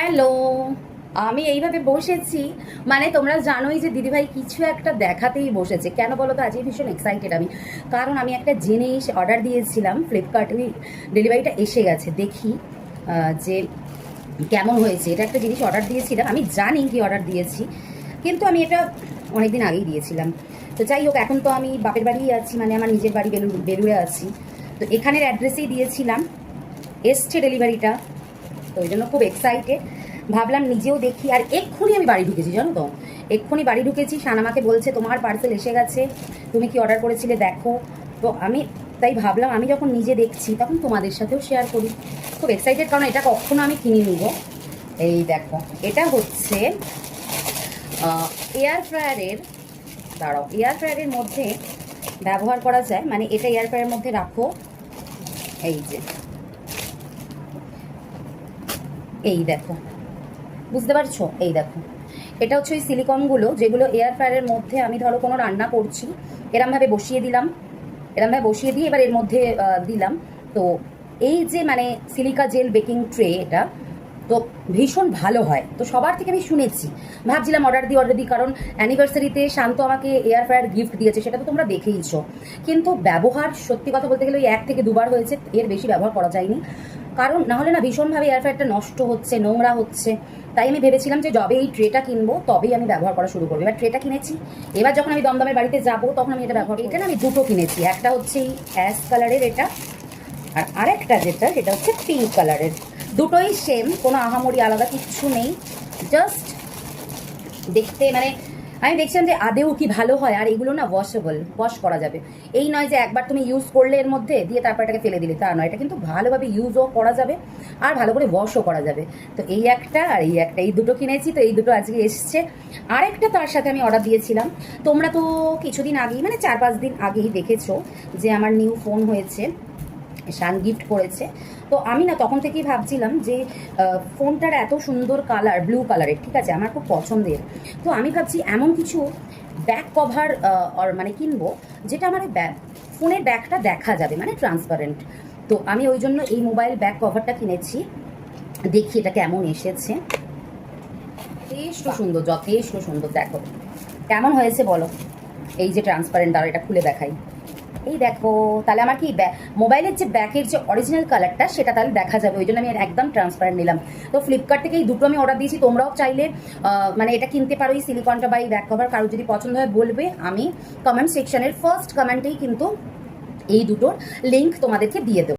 Hello, আমি এইভাবে বসেছি। মানে তোমরা জানোই যে দিদিভাই কিছু একটা দেখাতেই বসেছে। কেন বলো তো? আজকে ভীষণ এক্সাইটেড আমি, কারণ আমি একটা জিনিস অর্ডার দিয়েছিলাম ফ্লিপকার্টে। ডেলিভারিটা এসে গেছে, দেখি যে কেমন হয়েছে। এটা একটা জিনিস অর্ডার দিয়েছিলাম, আমি জানি কি অর্ডার দিয়েছি, কিন্তু আমি এটা অনেকদিন আগেই দিয়েছিলাম। তো যাই হোক, এখন তো আমি বাপের বাড়িই আছি, মানে আমার নিজের বাড়ি বেলুড়ে আছি। তো এখানের অ্যাড্রেসেই দিয়েছিলাম, এসছে ডেলিভারিটা। তো ওই জন্য খুব এক্সাইটেড, ভাবলাম নিজেও দেখি। আর এক্ষুনি আমি বাড়ি ঢুকেছি, জানো তো, এক্ষুনি বাড়ি ঢুকেছি। সানামাকে বলছে তোমার পার্সেল এসে গেছে, তুমি কি অর্ডার করেছিলে দেখো। তো আমি তাই ভাবলাম আমি যখন নিজে দেখছি তখন তোমাদের সাথেও শেয়ার করি। খুব এক্সাইটেড, কারণ এটা কখনো আমি কিনে নিব। এই দেখো, এটা হচ্ছে এয়ার ফ্রায়ারের, দাঁড়াও, এয়ার ফ্রায়ারের মধ্যে ব্যবহার করা যায়, মানে এটা এয়ার ফ্রায়ারের মধ্যে রাখো। এই যে, এই দেখো, বুঝতে পারছো? এই দেখো, এটা হচ্ছে ওই সিলিকনগুলো যেগুলো এয়ার ফ্রায়ারের মধ্যে আমি ধরো কোনো রান্না করছি, এরমভাবে বসিয়ে দিলাম, এরমভাবে বসিয়ে দিয়ে এবার এর মধ্যে দিলাম। তো এই যে মানে সিলিকা জেল বেকিং ট্রে, এটা তো ভীষণ ভালো হয়। তো সবার থেকে আমি শুনেছি, ভাবছিলাম অর্ডার দিই, কারণ অ্যানিভার্সারিতে শান্ত আমাকে এয়ার ফ্রায়ার গিফট দিয়েছে, সেটা তো তোমরা দেখেইছো। কিন্তু ব্যবহার সত্যি কথা বলতে গেলে ওই 1 থেকে 2 বার হয়েছে, এর বেশি ব্যবহার করা যায়নি। কারণ নাহলে না ভীষণভাবে এয়ার ফ্রায়ারটা নষ্ট হচ্ছে, নোংরা হচ্ছে। তাই আমি ভেবেছিলাম যে যবে এই ট্রেটা কিনবো তবেই আমি ব্যবহার করা শুরু করবো। এবার ট্রেটা কিনেছি, এবার যখন আমি দমদমের বাড়িতে যাবো তখন আমি এটা ব্যবহার। এটা না আমি দুটো কিনেছি, একটা হচ্ছে এই অ্যাশ কালারের এটা, আর আরেকটা যেটা সেটা হচ্ছে পিঙ্ক কালারের। দুটোই সেম, কোনো আহামরি আলাদা কিচ্ছু নেই, জাস্ট দেখতে মানে আমি দেখছিলাম যে আদেও কি ভালো হয়। আর এগুলো না ওয়াশেবল, ওয়াশ করা যাবে। এই নয় যে একবার তুমি ইউজ করলে এর মধ্যে দিয়ে তারপর এটাকে ফেলে দিলে, তা নয়। এটা কিন্তু ভালোভাবে ইউজও করা যাবে আর ভালো করে ওয়াশও করা যাবে। তো এই একটা আর এই একটা, এই দুটো কিনেছি। তো এই দুটো আজকে এসছে। আরেকটা তার সাথে আমি অর্ডার দিয়েছিলাম। তোমরা তো কিছুদিন আগেই, মানে 4-5 দিন আগেই দেখেছো যে আমার নিউ ফোন হয়েছে, শান গিফট করেছে। তো আমি না তখন থেকেই ভাবছিলাম যে ফোনটার এত সুন্দর কালার, ব্লু কালারের, ঠিক আছে, আমার খুব পছন্দের। তো আমি ভাবছি এমন কিছু ব্যাক কভার মানে কিনবো যেটা আমার ফোনের ব্যাকটা দেখা যাবে, মানে ট্রান্সপারেন্ট। তো আমি ওই জন্য এই মোবাইল ব্যাক কভারটা কিনেছি। দেখি এটা কেমন এসেছে। যথেষ্ট সুন্দর, যথেষ্ট সুন্দর। দেখো কেমন হয়েছে বলো। এই যে ট্রান্সপারেন্ট, দ্বারা এটা খুলে দেখাই। এই দেখো, তাহলে আমার কি মোবাইলের যে ব্যাকের যে অরিজিনাল কালারটা সেটা তাহলে দেখা যাবে। ওই জন্য আমি একদম ট্রান্সপারেন্ট নিলাম। তো ফ্লিপকার্ট থেকে এই দুটো আমি অর্ডার দিয়েছি। তোমরাও চাইলে মানে এটা কিনতে পারো, এই সিলিকনটা বা এই ব্যাক কভার। কারো যদি পছন্দ হয় বলবে, আমি কমেন্ট সেকশনের ফার্স্ট কমেন্টেই কিন্তু এই দুটোর লিঙ্ক তোমাদেরকে দিয়ে দেবো।